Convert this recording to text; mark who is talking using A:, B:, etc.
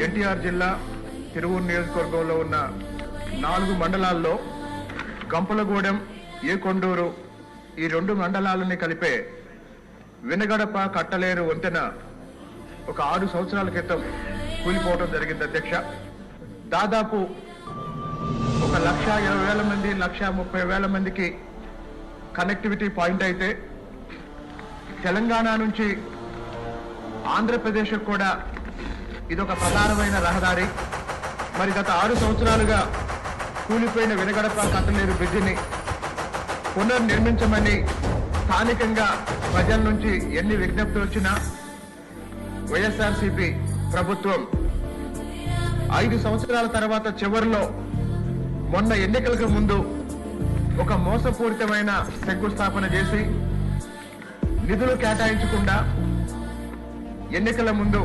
A: ఎన్టీఆర్ జిల్లా తిరువూరు నియోజకవర్గంలో ఉన్న 4 మండలాల్లో గంపలగూడెం, ఏకొండూరు ఈ 2 మండలాలని కలిపే వినగడప కట్టలేరు వంతెన ఒక 6 సంవత్సరాల క్రితం కూలిపోవడం జరిగింది అధ్యక్ష. దాదాపు 1,20,000 మంది 1,30,000 మందికి కనెక్టివిటీ పాయింట్ అయితే తెలంగాణ నుంచి ఆంధ్రప్రదేశ్ కూడా ఇదొక ప్రధానమైన రహదారి. మరి గత 6 సంవత్సరాలుగా కూలిపోయిన వినగడప కట్టలేరు బ్రిడ్జిని పునర్నిర్మించమని స్థానికంగా ప్రజల నుంచి ఎన్ని విజ్ఞప్తులు వచ్చినా వైఎస్ఆర్సీపీ ప్రభుత్వం 5 సంవత్సరాల తర్వాత చివరిలో మొన్న ఎన్నికలకు ముందు ఒక మోసపూరితమైన శంకుస్థాపన చేసి నిధులు కేటాయించకుండా ఎన్నికల ముందు